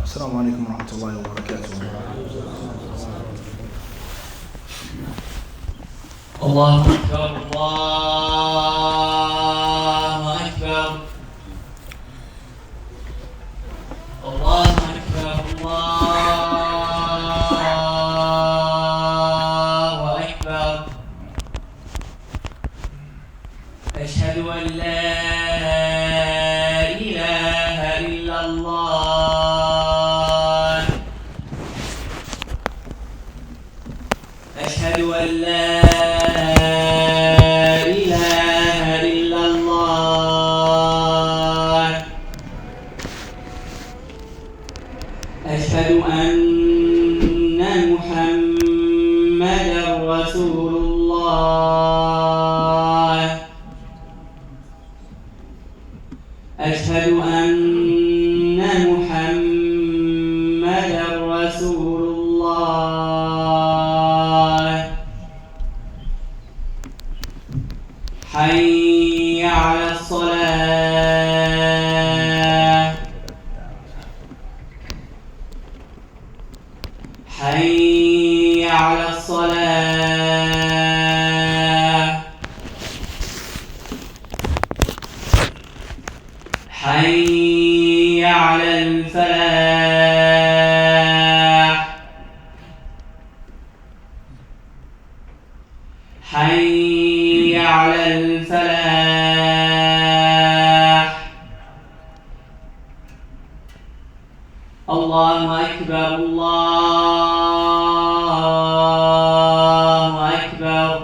السلام عليكم ورحمة الله وبركاته. الله أكبر الله أكبر الله أكبر الله أكبر. أشهد أن لا إله إلا الله. أشهد أن لا إله إلا الله. أشهد أن محمدا رسول الله. أشهد أن محمدا رسول الله. حي على الصلاة. حي على الصلاة. حي على الفلاح. حي على الفلاح. الله أكبر الله أكبر.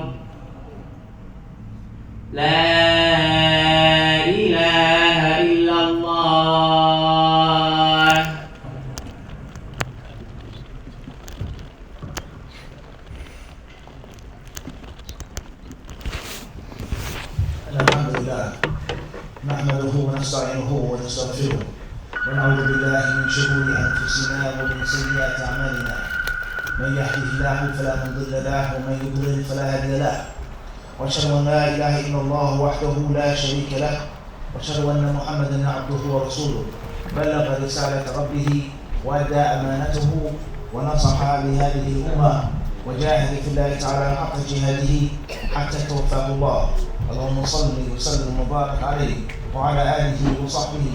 لا إله إلا الله. الحمد لله نحمده ونستعينه ونستغفره ونعوذ بالله من شرور انفسنا ومن سيئات اعمالنا. من يهده الله فلا مضل له ومن يضلل فلا هادي له. واشهد ان لا اله الا الله وحده لا شريك له واشهد ان محمدا عبده ورسوله بلغ رساله ربه وادى امانته ونصح بهذه الامه وجاهد في الله تعالى حق جهاده حتى توفاه الله. اللهم صل وسلم وبارك عليه وعلى اله وصحبه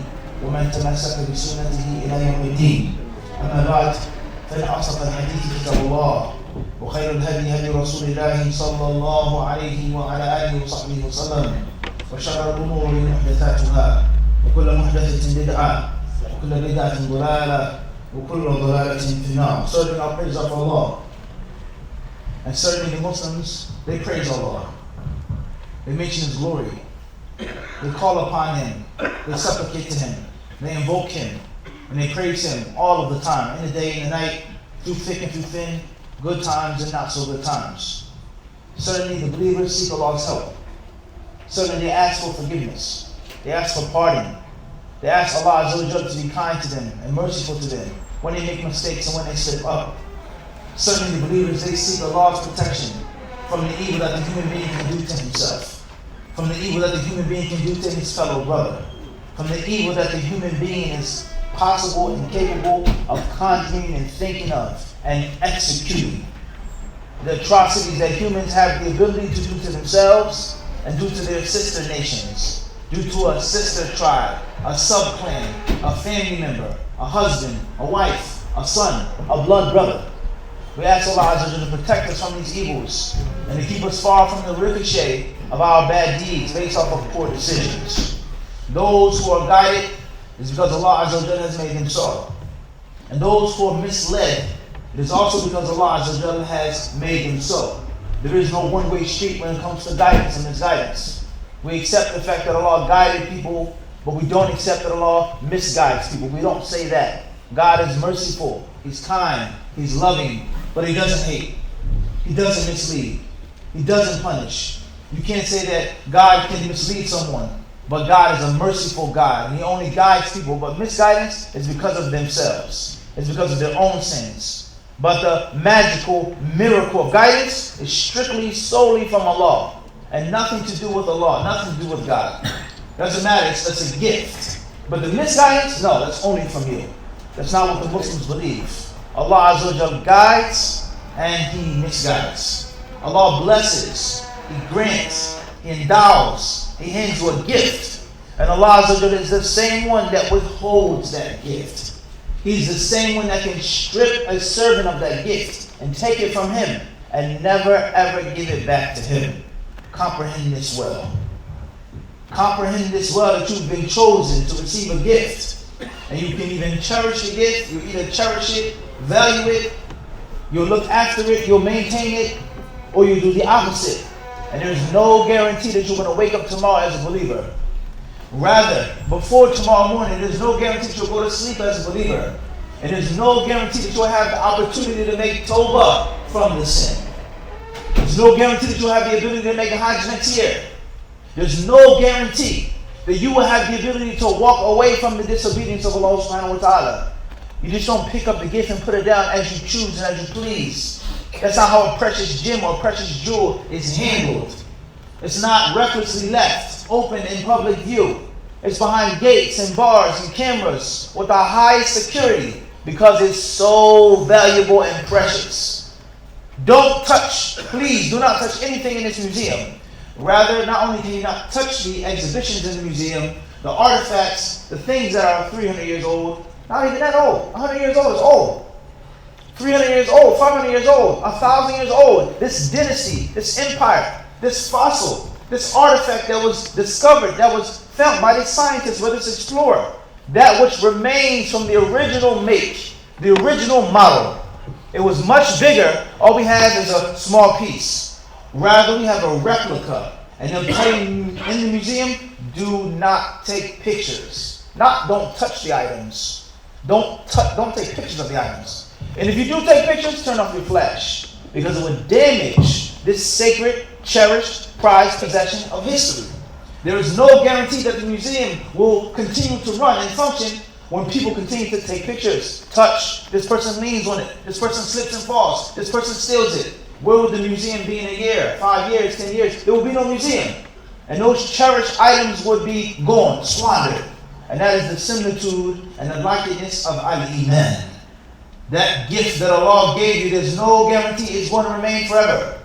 ومن تمسك بسنته الى يوم الدين. اما بعد، فان اصدق الحديث كتاب الله وخير الهدي هدي رسول الله صلى الله عليه وعلى اله وصحبه وسلم وشر الامور محدثاتها وكل محدثه بدعه وكل بدعه ضلاله وكل ضلاله في النار. Serving our praise of Allah and certainly the Muslims, they praise Allah. They mention His glory. They call upon Him. They supplicate to Him. They invoke Him. And they praise Him all of the time, in the day and the night, through thick and through thin, good times and not so good times. Certainly the believers seek Allah's help. Certainly they ask for forgiveness. They ask for pardon. They ask Allah Azza wa Jalla to be kind to them and merciful to them when they make mistakes and when they slip up. Certainly the believers, they seek Allah's protection from the evil that the human being can do to himself, from the evil that the human being can do to his fellow brother, from the evil that the human being is possible and capable of conjuring and thinking of and executing. The atrocities that humans have the ability to do to themselves and do to their sister nations, due to a sister tribe, a sub-clan, a family member, a husband, a wife, a son, a blood brother. We ask Allah Azza wa Jalla to protect us from these evils and to keep us far from the ricochet of our bad deeds based off of poor decisions. Those who are guided is because Allah Azza wa Jalla has made them so. And those who are misled, it is also because Allah Azza wa Jalla has made them so. There is no one-way street when it comes to guidance and misguidance. We accept the fact that Allah guided people, but we don't accept that Allah misguides people. We don't say that. God is merciful, He's kind, He's loving, but He doesn't hate. He doesn't mislead. He doesn't punish. You can't say that God can mislead someone, but God is a merciful God. He only guides people, but misguidance is because of themselves. It's because of their own sins. But the magical miracle of guidance is strictly, solely from Allah, and nothing to do with Allah, nothing to do with God. Doesn't matter, it's a gift. But the misguidance, no, that's only from you. That's not what the Muslims believe. Allah Azza wa Jal guides and He misguides. Allah blesses, He grants, He endows, He hands you a gift. And Allah Azza wa Jal is the same one that withholds that gift. He's the same one that can strip a servant of that gift and take it from him and never ever give it back to him. Comprehend this well. Comprehend this well, that you've been chosen to receive a gift. And you can even cherish the gift. You either cherish it, value it, you'll look after it, you'll maintain it, or you do the opposite. And there's no guarantee that you're going to wake up tomorrow as a believer. Rather, before tomorrow morning, there's no guarantee that you'll go to sleep as a believer. And there's no guarantee that you'll have the opportunity to make tawbah from the sin. There's no guarantee that you'll have the ability to make a hajj next year. There's no guarantee that you will have the ability to walk away from the disobedience of Allah subhanahu wa ta'ala. You just don't pick up the gift and put it down as you choose and as you please. That's not how a precious gem or a precious jewel is handled. It's not recklessly left open in public view. It's behind gates and bars and cameras with the highest security because it's so valuable and precious. Don't touch, please do not touch anything in this museum. Rather, not only can you not touch the exhibitions in the museum, the artifacts, the things that are 300 years old, not even that old. 100 years old is old. 300 years old, 500 years old, 1,000 years old. This dynasty, this empire, this fossil, this artifact that was discovered, that was found by these scientists, by this explorer, that which remains from the original make, the original model. It was much bigger. All we have is a small piece. Rather, we have a replica. And they'll tell you in the museum, do not take pictures. Don't touch the items. Don't take pictures of the items. And if you do take pictures, turn off your flash, because it would damage this sacred, cherished, prized possession of history. There is no guarantee that the museum will continue to run and function when people continue to take pictures, touch. This person leans on it. This person slips and falls. This person steals it. Where would the museum be in a year, 5 years, 10 years? There will be no museum. And those cherished items would be gone, squandered. And that is the similitude and the likeness of al-Iman. That gift that Allah gave you, there's no guarantee it's going to remain forever.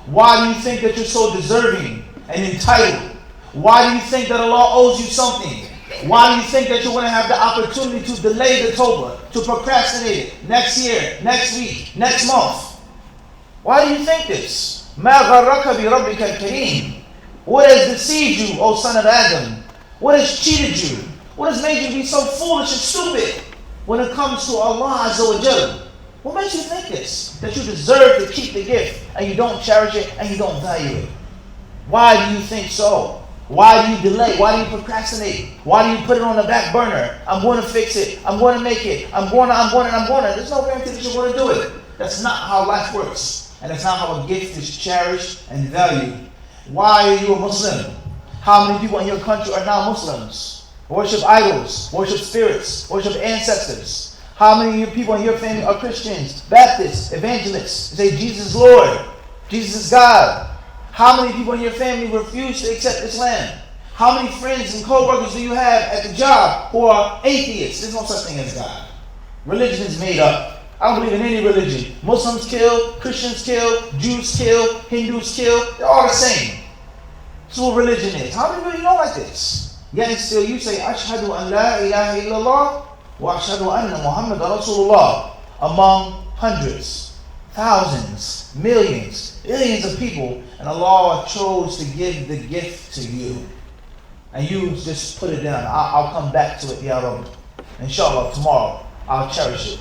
Why do you think that you're so deserving and entitled? Why do you think that Allah owes you something? Why do you think that you're going to have the opportunity to delay the tawbah, to procrastinate it next year, next week, next month? Why do you think this? مَا غَرَّكَ بِرَبِّكَ الْكَرِيمِ. What has deceived you, O son of Adam? What has cheated you? What has made you be so foolish and stupid when it comes to Allah Azza wa Jal? What makes you think this? That you deserve to keep the gift and you don't cherish it and you don't value it? Why do you think so? Why do you delay? Why do you procrastinate? Why do you put it on the back burner? I'm going to fix it. I'm going to make it. I'm going to. There's no guarantee that you're going to do it. That's not how life works. And that's not how a gift is cherished and valued. Why are you a Muslim? How many people in your country are now Muslims? Worship idols, worship spirits, worship ancestors. How many of your people in your family are Christians, Baptists, evangelists? Say Jesus is Lord, Jesus is God. How many people in your family refuse to accept Islam? How many friends and co-workers do you have at the job who are atheists? There's no such thing as God. Religion is made up. I don't believe in any religion. Muslims kill, Christians kill, Jews kill, Hindus kill. They're all the same. That's what religion is. How many really know like this? Yet and still you say, Ashhadu an la ilaha illallah wa ashhadu anna Muhammadan Rasulullah, among hundreds, thousands, millions, billions of people, and Allah chose to give the gift to you. And you just put it down. I'll come back to it, Ya Rabb. Inshallah, tomorrow, I'll cherish it.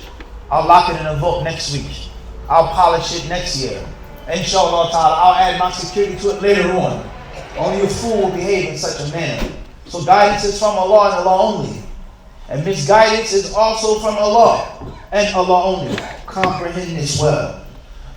I'll lock it in a vault next week. I'll polish it next year. Inshallah ta'ala, I'll add my security to it later on. Only a fool will behave in such a manner. So guidance is from Allah and Allah only. And misguidance is also from Allah and Allah only. Comprehend this well.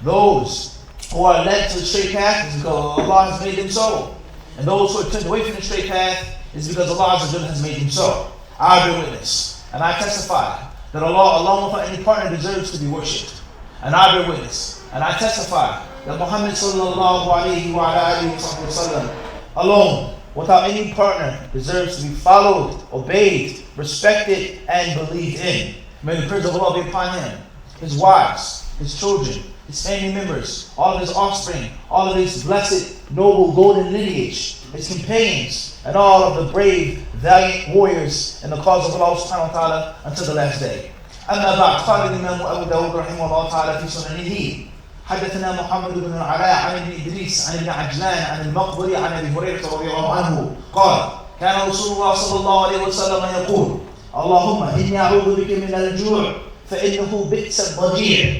Those who are led to the straight path is because Allah has made them so. And those who are turned away from the straight path is because Allah has made them so. I bear witness, and I testify that Allah alone without any partner deserves to be worshipped. And I bear witness, and I testify that Muhammad sallallahu alayhi wa sallam alone without any partner deserves to be followed, obeyed, respected, and believed in. May the praise of Allah be upon him, his wives, his children, his family members, all of his offspring, all of his blessed, noble, golden lineage, his companions, and all of the brave, valiant warriors in the cause of Allah subhanahu wa ta'ala until the last day. أما بعد قال الإمام أبو داود رحمه الله تعالى في سننه حدثنا محمد بن العلاء عن ابن إدريس عن ابن عجلان عن المقبري عن أبي هريرة رضي الله عنه قال كان رسول الله صلى الله عليه وسلم يقول اللهم إني أعوذ بك من الجوع فإنه بئس الضجيع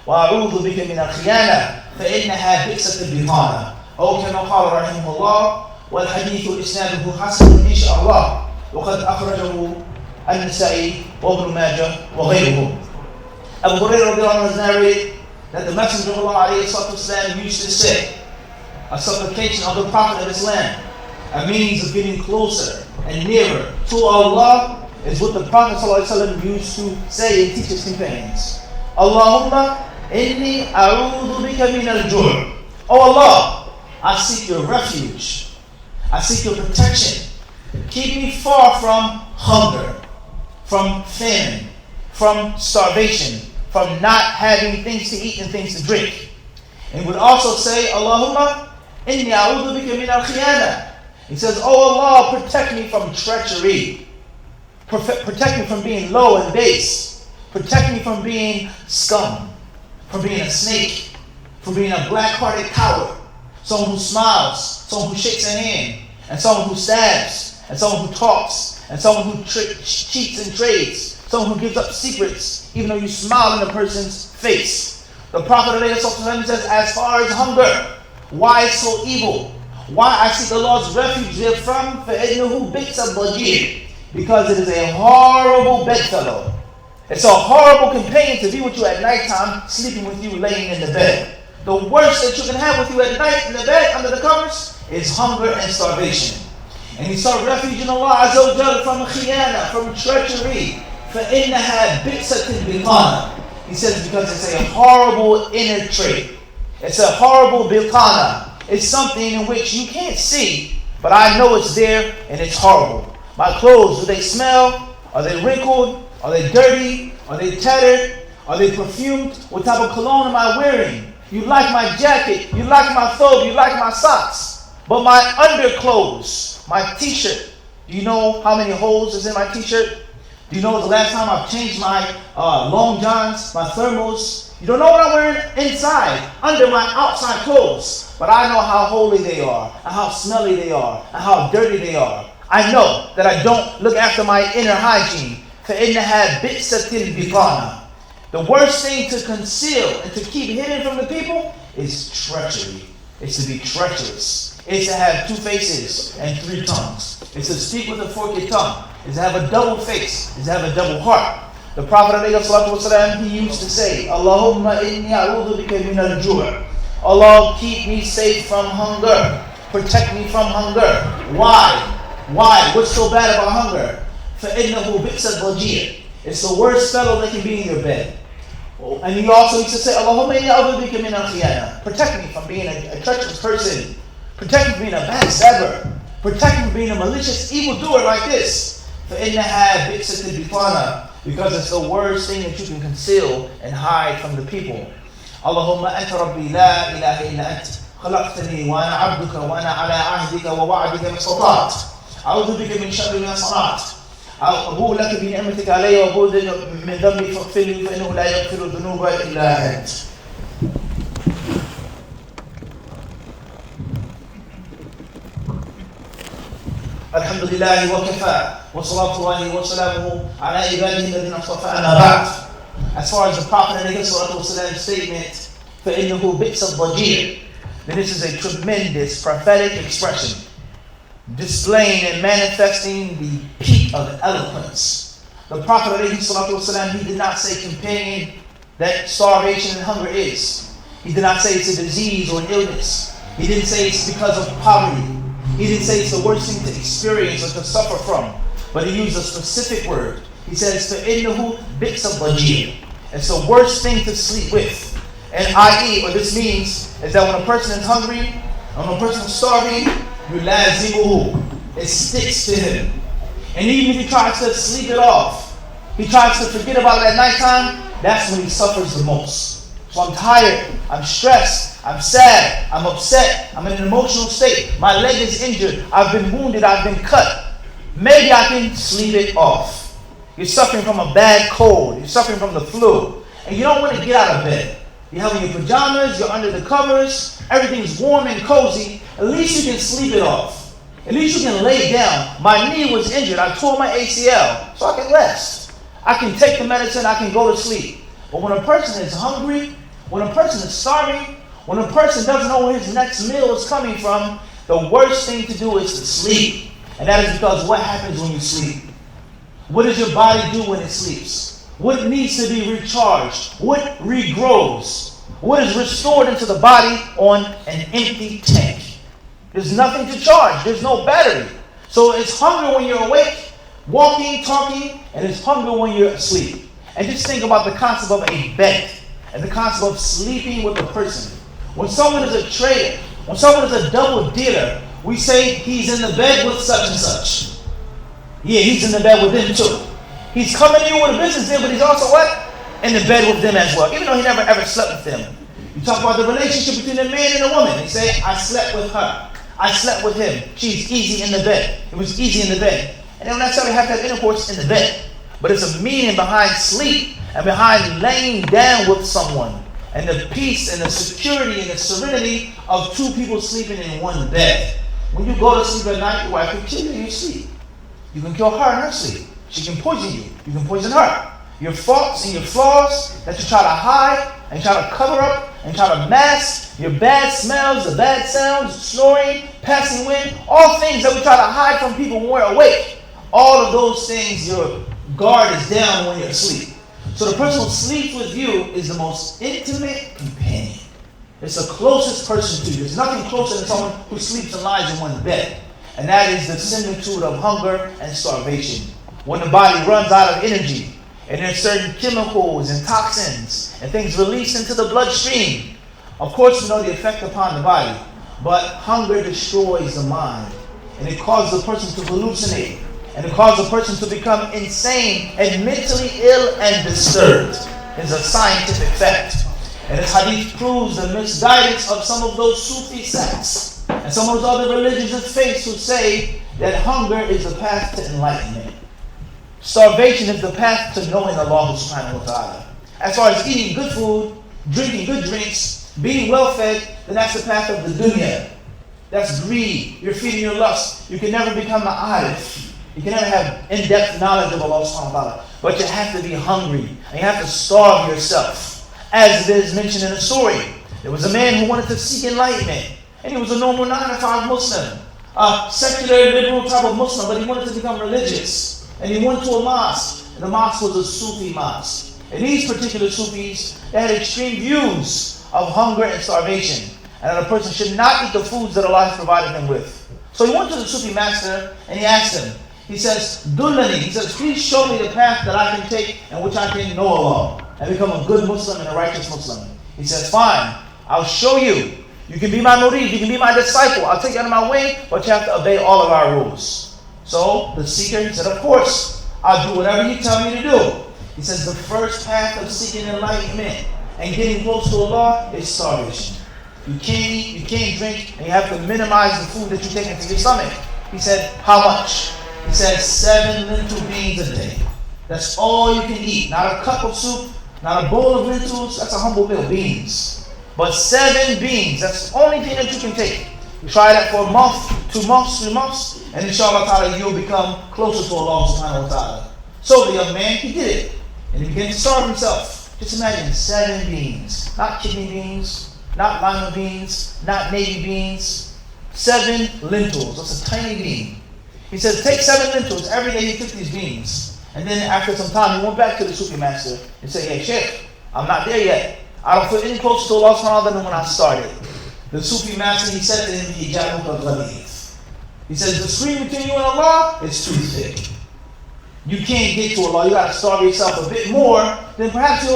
وأعوذ بك من الخيانة فإنها بئست البطانة أو كما قال رحمه الله والحديث إسناده حسن إن شاء الله وقد أخرجه النسائي وابن ماجه وغيرهم. Abu Hurairah رضي الله عنه has narrated that the Messenger of Allah ﷺ used to say, a supplication of the Prophet of Islam, a means of getting closer and nearer to Allah, is what the Prophet ﷺ used to say and teach his companions. Allahumma inni a'udhu bika min al-ju'. Oh Allah, I seek your refuge. I seek your protection. Keep me far from hunger, from famine, from starvation, from not having things to eat and things to drink. And would also say, Allahumma inni a'udhu bika min al-khiyana. He says, oh Allah, protect me from treachery. Protect me from being low and base. Protect me from being scum, from being a snake, from being a black-hearted coward, someone who smiles, someone who shakes a hand, and someone who stabs, and someone who talks, and someone who cheats and trades, someone who gives up secrets, even though you smile in a person's face. The Prophet ﷺ says, as far as hunger, why so evil? Why I seek the Lord's refuge therefrom? فَإِنَّهُ بِئْسَ الضَّجِيعُ. Because it is a horrible bedfellow. It's a horrible companion to be with you at nighttime, sleeping with you, laying in the bed. The worst that you can have with you at night in the bed, under the covers, is hunger and starvation. And he sought refuge in Allah Azza wa Jalla from khiyana, from treachery. فَإِنَّهَا بِئْسَةٍ بِطَانَةٍ. He says because it's a horrible inner trait. It's a horrible bilqana. It's something in which you can't see, but I know it's there and it's horrible. My clothes, do they smell? Are they wrinkled? Are they dirty? Are they tattered? Are they perfumed? What type of cologne am I wearing? You like my jacket, you like my thobe, you like my socks. But my underclothes, my t-shirt, do you know how many holes is in my t-shirt? Do you know the last time I've changed my long johns, my thermals? You don't know what I'm wearing inside, under my outside clothes. But I know how holy they are, and how smelly they are, and how dirty they are. I know that I don't look after my inner hygiene. فَإِنَّهَا بِئْسَةٍ بِطَانَةٍ. The worst thing to conceal and to keep hidden from the people is treachery. It's to be treacherous. It's to have 2 faces and 3 tongues. It's to speak with a forked tongue. It's to have a double face. It's to have a double heart. The Prophet ﷺ, he used to say, Allahumma inni a'udhu bika min al-ju'. Allah, keep me safe from hunger. Protect me from hunger. Why? Why? What's so bad about hunger? فَإِنَّهُ بِئْسَ الضَّجِيعُ. It's the worst fellow that can be in your bed. And he also used to say, Allahumma inni a'udhu bika min al-khiyana. Protect me from being a treacherous person. Protect me from being a backstabber. Protect me from being a malicious evildoer like this. فَإِنَّهَا بِئْسَةٍ بِطَانَةٍ. Because it's the worst thing that you can conceal and hide from the people. Allahumma anta rabbi la ilaha illa ant. خلقتني وأنا عبدك وأنا على عهدك ووعدك ما استطعت. أعوذ بك من شر ما صنعت. أبوء لك بنعمتك علي وأبوء من ذنبي فاغفر لي فإنه لا يغفر الذنوب إلا أنت. الحمد لله وكفى وصلاة الله وسلامه على عباده الذين اصطفى أما بعد. As far as the Prophet ﷺ's statement, فإنه بئس الضجيع, then this is a tremendous prophetic expression, displaying and manifesting the peak of eloquence. The Prophet ﷺ, he did not say companion that starvation and hunger is. He did not say it's a disease or an illness. He didn't say it's because of poverty. He didn't say it's the worst thing to experience or to suffer from. But he used a specific word. He says, فَإِنَّهُ بِئْسَ الضَّجِيعُ. It's the worst thing to sleep with. And i.e., what this means is that when a person is hungry, when a person is starving, يُلَازِمُهُ. It sticks to him. And even if he tries to sleep it off, He tries to forget about it at nighttime. That's when he suffers the most. So I'm tired, I'm stressed, I'm sad, I'm upset, I'm in an emotional state. My leg is injured, I've been wounded, I've been cut. Maybe I can sleep it off. You're suffering from a bad cold, you're suffering from the flu, and you don't want to get out of bed. You have on your pajamas, you're under the covers, everything's warm and cozy. At least you can sleep it off. At least you can lay down. My knee was injured, I tore my ACL, so I can rest. I can take the medicine, I can go to sleep. But when a person is hungry, when a person is starving, when a person doesn't know where his next meal is coming from, the worst thing to do is to sleep. And that is because what happens when you sleep? What does your body do when it sleeps? What needs to be recharged? What regrows? What is restored into the body on an empty tank? There's nothing to charge. There's no battery. So it's hunger when you're awake, walking, talking, and it's hunger when you're asleep. And just think about the concept of a bed and the concept of sleeping with a person. When someone is a traitor, when someone is a double dealer, we say he's in the bed with such and such. Yeah, he's in the bed with them too. He's coming to you with a business deal, but he's also what? In the bed with them as well, even though he never ever slept with them. You talk about the relationship between a man and a woman. They say, I slept with her. I slept with him. She's easy in the bed. It was easy in the bed. And they don't necessarily have to have intercourse in the bed. But it's a meaning behind sleep and behind laying down with someone. And the peace and the security and the serenity of two people sleeping in one bed. When you go to sleep at night, your wife can kill you in your sleep. You can kill her in her sleep. She can poison you. You can poison her. Your faults and your flaws that you try to hide and try to cover up and try to mask, your bad smells, the bad sounds, snoring, passing wind, all things that we try to hide from people when we're awake. All of those things, your guard is down when you're asleep. So the person who sleeps with you is the most intimate companion. It's the closest person to you. There's nothing closer than someone who sleeps and lies in one bed. And that is the similitude of hunger and starvation. When the body runs out of energy, and there's certain chemicals and toxins and things released into the bloodstream. Of course, we know the effect upon the body, but hunger destroys the mind, and it causes the person to hallucinate, and it causes the person to become insane and mentally ill and disturbed. It's a scientific fact. And this hadith proves the misguidance of some of those Sufi sects and some of those other religions and faiths who say that hunger is the path to enlightenment. Starvation is the path to knowing Allah subhanahu wa ta'ala. As far as eating good food, drinking good drinks, being well fed, then that's the path of the dunya. That's greed. You're feeding your lust. You can never become an arif. You can never have in-depth knowledge of Allah subhanahu wa ta'ala. But you have to be hungry. And you have to starve yourself. As it is mentioned in the story. There was a man who wanted to seek enlightenment. And he was a normal 9-to-5 Muslim. A secular, liberal type of Muslim. But he wanted to become religious. And he went to a mosque, and the mosque was a Sufi mosque. And these particular Sufis, they had extreme views of hunger and starvation, and that a person should not eat the foods that Allah has provided them with. So he went to the Sufi master, and he asked him, he says, Dullani, he says, please show me the path that I can take in which I can know Allah, and become a good Muslim and a righteous Muslim. He says, fine, I'll show you. You can be my murid, you can be my disciple, I'll take you under my wing, but you have to obey all of our rules. So the seeker, he said, of course, I'll do whatever you tell me to do. He says the first path of seeking enlightenment and getting close to Allah is starvation. You can't eat, you can't drink, and you have to minimize the food that you take into your stomach. He said, how much? He said 7 lentil beans a day. That's all you can eat. Not a cup of soup, not a bowl of lentils, that's a humble meal, beans. But 7 beans, that's the only thing that you can take. You try that for a month, 2 months, 3 months, and inshallah ta'ala you'll become closer to Allah subhanahu wa ta'ala. So the young man, he did it. And he began to starve himself. Just imagine 7 beans. Not kidney beans, not lima beans, not navy beans. 7 lentils. That's a tiny bean. He says, take 7 lentils. Every day he took these beans. And then after some time he went back to the Sufi master and said, hey Sheikh, I'm not there yet. I don't feel any closer to Allah subhanahu wa ta'ala than when I started. The Sufi master, he said to him, he says, the screen between you and Allah is too thick. You can't get to Allah. You got to starve yourself a bit more. Then perhaps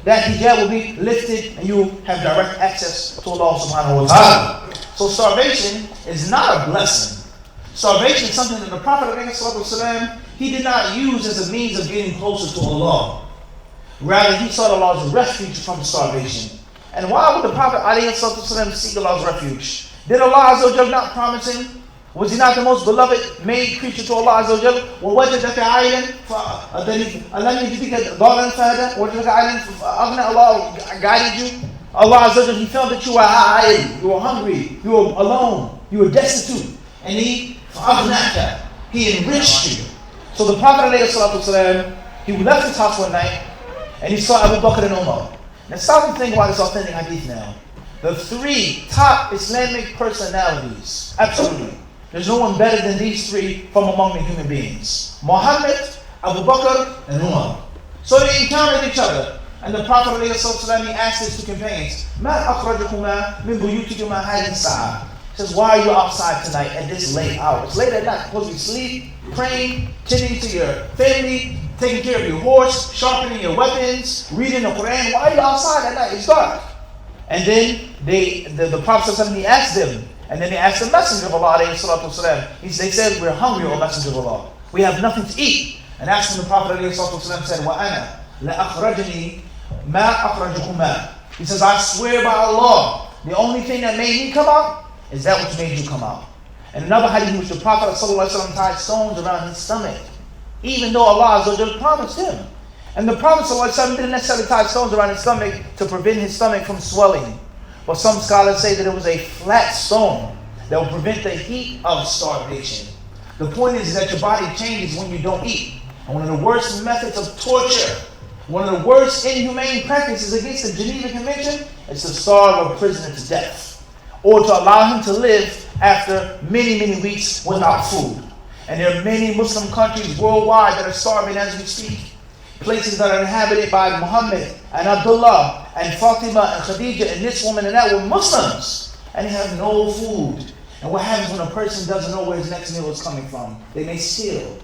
that hijab will be lifted and you have direct access to Allah subhanahu wa ta'ala. So starvation is not a blessing. Starvation is something that the Prophet ﷺ, he did not use as a means of getting closer to Allah. Rather, he sought Allah's refuge from starvation. And why would the Prophet ﷺ seek Allah's refuge? Did Allah Azza wa Jal not promise him? Was he not the most beloved made creature to Allah Azza wa Jal? وَوَجَدَكَ عَيْلًا أَلَمْ يَجِدْكَ ضَالًا فَهَدًى وَوَجَدَكَ عَيْلًا فَأَغْنَى. Allah guided you. Allah Azza wa Jal, he felt that you were high, you were hungry, you were alone, you were destitute. And he enriched you. So the Prophet ﷺ, he left his house one night and he saw Abu Bakr and Umar. Now stop and think about this authentic hadith now. The three top Islamic personalities, absolutely. There's no one better than these three from among the human beings. Muhammad, Abu Bakr, and Umar. So they encountered each other. And the Prophet ﷺ, he asked his two companions, مَا أَخْرَجَكُمَا مِنْ بُيُوتِكُمَا هَذِهِ السَّاعَةِ. He says, why are you outside tonight at this late hour? It's late at night. You're supposed to be asleep, praying, tending to your family, taking care of your horse, sharpening your weapons, reading the Quran. Why are you outside at night? It's dark. And then the Prophet ﷺ, he asked them, and then they asked the Messenger of Allah ﷺ. They said, we're hungry, O Messenger of Allah. We have nothing to eat. And that's when the Prophet ﷺ said, وَأَنَا لَأَخْرَجَنِي مَا أَخْرَجُكُمَا. He says, I swear by Allah, the only thing that made me come out is that which made you come out. And another hadith in which the Prophet ﷺ tied stones around his stomach, even though Allah Azza wa Jalla promised him. And the Prophet ﷺ didn't necessarily tie stones around his stomach to prevent his stomach from swelling. But some scholars say that it was a flat stone that will prevent the heat of starvation. The point is that your body changes when you don't eat. And one of the worst methods of torture, one of the worst inhumane practices against the Geneva Convention is to starve a prisoner to death, or to allow him to live after many, many weeks without food. And there are many Muslim countries worldwide that are starving as we speak. Places that are inhabited by Muhammad and Abdullah and Fatima and Khadija and this woman and that were Muslims, and they have no food. And what happens when a person doesn't know where his next meal is coming from? They may steal,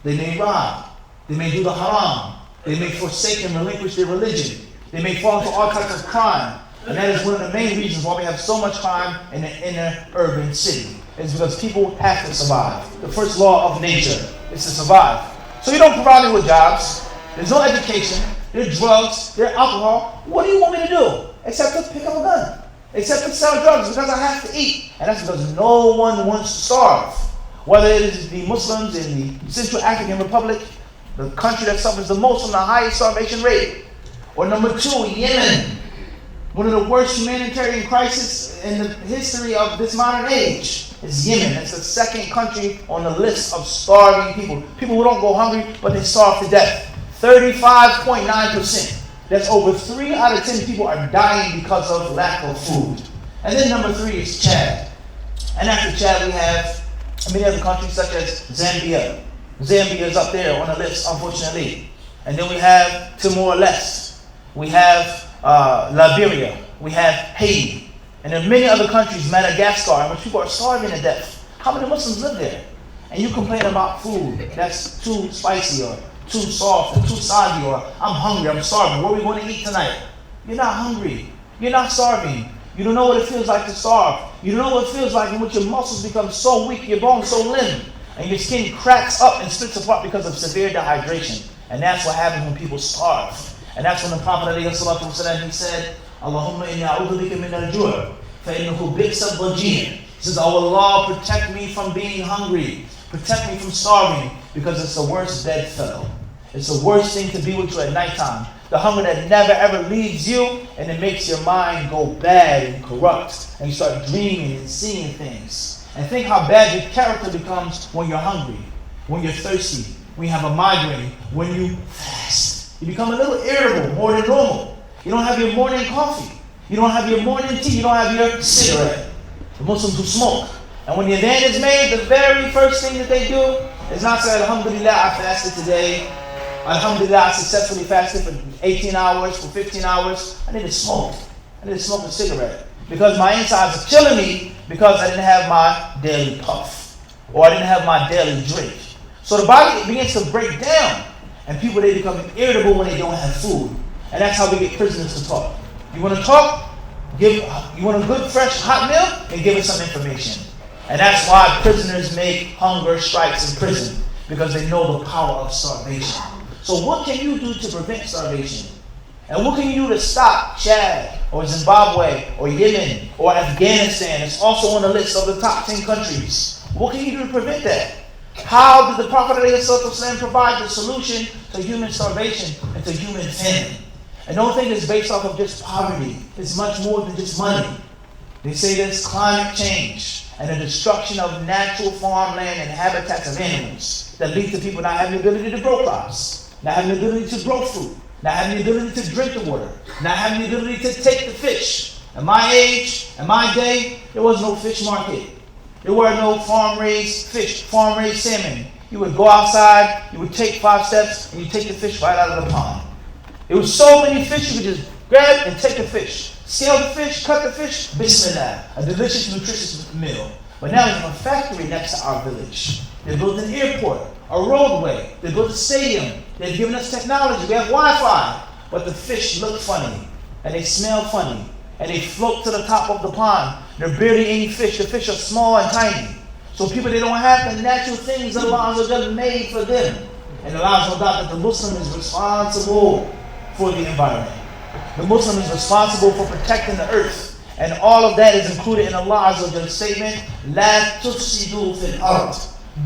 they may rob, they may do the haram, they may forsake and relinquish their religion, they may fall into all types of crime. And that is one of the main reasons why we have so much crime in the inner urban city. It's because people have to survive. The first law of nature is to survive. So you don't provide me with jobs. There's no education. There's drugs. There's alcohol. What do you want me to do? Except to pick up a gun. Except to sell drugs because I have to eat. And that's because no one wants to starve. Whether it is the Muslims in the Central African Republic, the country that suffers the most from the highest starvation rate. Or number two, Yemen. One of the worst humanitarian crises in the history of this modern age is Yemen. It's the second country on the list of starving people. People who don't go hungry, but they starve to death. 35.9%. That's over 3 out of 10 people are dying because of lack of food. And then number 3 is Chad. And after Chad, we have many other countries such as Zambia. Zambia is up there on the list, unfortunately. And then we have Timor-Leste. We have Liberia, we have Haiti, and there are many other countries, Madagascar, in which people are starving to death. How many Muslims live there? And you complain about food that's too spicy or too soft or too soggy, or I'm hungry, I'm starving. What are we going to eat tonight? You're not hungry. You're not starving. You don't know what it feels like to starve. You don't know what it feels like in which your muscles become so weak, your bones so limp, and your skin cracks up and splits apart because of severe dehydration. And that's what happens when people starve. And that's when the Prophet ﷺ, he said, Allahumma inni a'udhu bika min al-ju' fa innahu bi'sa al-dhajir. He says, oh Allah, protect me from being hungry. Protect me from starving, because it's the worst bedfellow. It's the worst thing to be with you at nighttime. The hunger that never ever leaves you, and it makes your mind go bad and corrupt. And you start dreaming and seeing things. And think how bad your character becomes when you're hungry, when you're thirsty, when you have a migraine, when you fast. You become a little irritable, more than normal. You don't have your morning coffee. You don't have your morning tea. You don't have your cigarette. The Muslims who smoke. And when the adhan is made, the very first thing that they do is not say, Alhamdulillah, I fasted today. Alhamdulillah, I successfully fasted for 18 hours, for 15 hours. I need to smoke. I need to smoke a cigarette. Because my insides are killing me because I didn't have my daily puff. Or I didn't have my daily drink. So the body begins to break down. And people, they become irritable when they don't have food. And that's how we get prisoners to talk. You want to talk? You want a good, fresh, hot meal? Then give us some information. And that's why prisoners make hunger strikes in prison. because they know the power of starvation. So what can you do to prevent starvation? And what can you do to stop Chad or Zimbabwe or Yemen or Afghanistan? It's also on the list of the top 10 countries. What can you do to prevent that? How did the Prophet ﷺ provide the solution to human starvation and to human famine? And don't think it's based off of just poverty. It's much more than just money. They say there's climate change and the destruction of natural farmland and habitats of animals that lead to people not having the ability to grow crops, not having the ability to grow fruit, not having the ability to drink the water, not having the ability to take the fish. At my age, at my day, there was no fish market. There were no farm-raised fish, farm-raised salmon. You would go outside, you would take 5 steps, and you take the fish right out of the pond. There was so many fish, you could just grab and take the fish. Scale the fish, cut the fish, bismillah. A delicious, nutritious meal. But now there's a factory next to our village. They built an airport, a roadway. They built a stadium. They've given us technology. We have Wi-Fi. But the fish look funny, and they smell funny, and they float to the top of the pond. There are barely any fish. The fish are small and tiny. So people, they don't have the natural things that Allah Azza wa Jalla made for them. And it allows no doubt that the Muslim is responsible for the environment. The Muslim is responsible for protecting the earth. And all of that is included in Allah Azza wa Jalla's statement, "La tufsidu fil ard."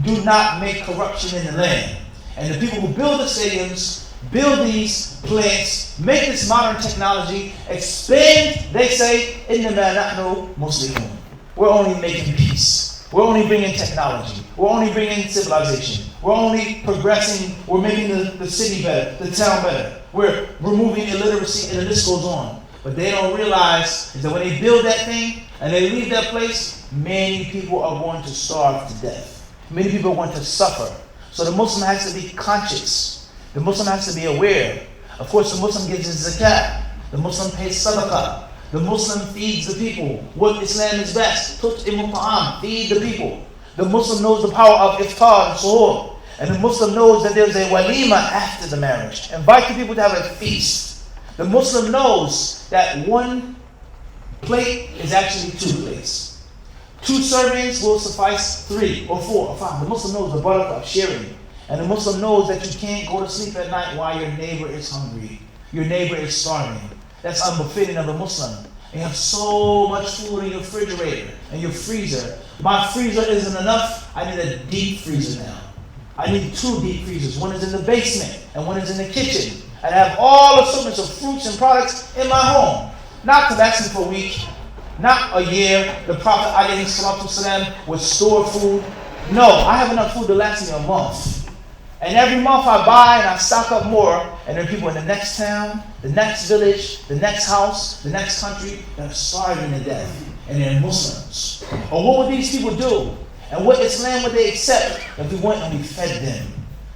Do not make corruption in the land. And the people who build the stadiums, build these plants, make this modern technology, expand, they say, "Innama nahnu muslimun." We're only making peace. We're only bringing technology. We're only bringing civilization. We're only progressing. We're making the city better, the town better. We're removing illiteracy, and the list goes on. But they don't realize is that when they build that thing and they leave that place, many people are going to starve to death. Many people are going to suffer. So the Muslim has to be conscious. The Muslim has to be aware. Of course, the Muslim gives his zakat. The Muslim pays sadaqah. The Muslim feeds the people. What Islam is best. Tut'imu ta'am. Feed the people. The Muslim knows the power of iftar and suhoor. And the Muslim knows that there's a walima after the marriage. Invite the people to have a feast. The Muslim knows that one plate is actually 2 plates. 2 servings will suffice 3 or 4 or 5. The Muslim knows the barakah of sharing. And the Muslim knows that you can't go to sleep at night while your neighbor is hungry. Your neighbor is starving. That's unbefitting of the Muslim. You have so much food in your refrigerator and your freezer. My freezer isn't enough. I need a deep freezer now. I need 2 deep freezers. One is in the basement and one is in the kitchen. I have all assortments of fruits and products in my home. Not to last me for a week, not a year. The Prophet ﷺ would store food. No, I have enough food to last me a month. And every month I buy and I stock up more. And there are people in the next town, the next village, the next house, the next country that are starving to death. And they're Muslims. Or what would these people do? And what Islam would they accept if we went and we fed them?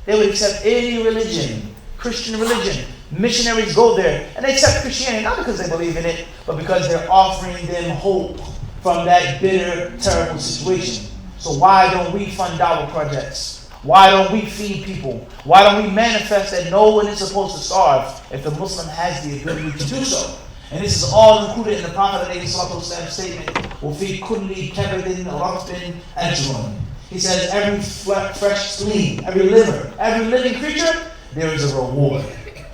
They would accept any religion, Christian religion. Missionaries go there and they accept Christianity not because they believe in it, but because they're offering them hope from that bitter, terrible situation. So why don't we fund dawah projects? Why don't we feed people? Why don't we manifest that no one is supposed to starve if the Muslim has the ability to do so? And this is all included in the Prophet ﷺ statement, وَفِي كُلِّ كَبَدٍ رَطْبٍ أَجْرٌ. He says every fresh spleen, every liver, every living creature, there is a reward.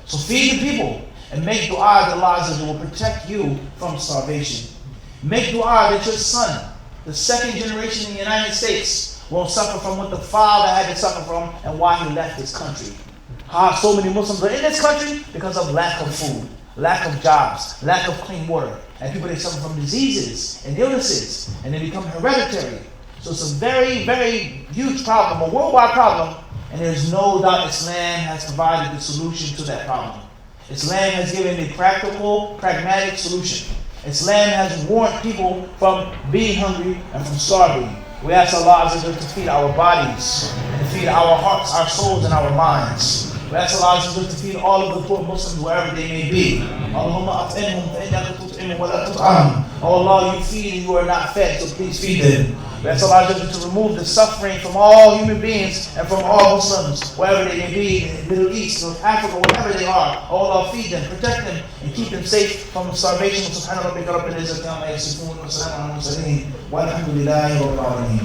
So feed the people and make dua that Allah Azza will protect you from starvation. Make dua that your son, the 2nd generation in the United States, won't suffer from what the father had to suffer from and why he left his country. So many Muslims are in this country because of lack of food, lack of jobs, lack of clean water. And people, they suffer from diseases and illnesses and they become hereditary. So it's a very, very huge problem, a worldwide problem. And there's no doubt Islam has provided the solution to that problem. Islam has given a practical, pragmatic solution. Islam has warned people from being hungry and from starving. We ask Allah Azza wa Jalla to feed our bodies, and to feed our hearts, our souls, and our minds. We ask Allah Azza wa Jalla to feed all of the poor Muslims wherever they may be. Allahumma at'imhum fa'innaka tut'imu wa la tut'am. Oh Allah, you feed and you are not fed, so please feed them. We ask Allah Azza wa Jalla to remove the suffering from all human beings and from all Muslims, wherever they may be, in the Middle East, North Africa, wherever they are. Oh Allah, feed them, protect them, and keep them safe from starvation. Subhana rabbika rabbil izzati amma yasifun wa salamun ala al-mursalin walhamdulillahi rabbil alamin.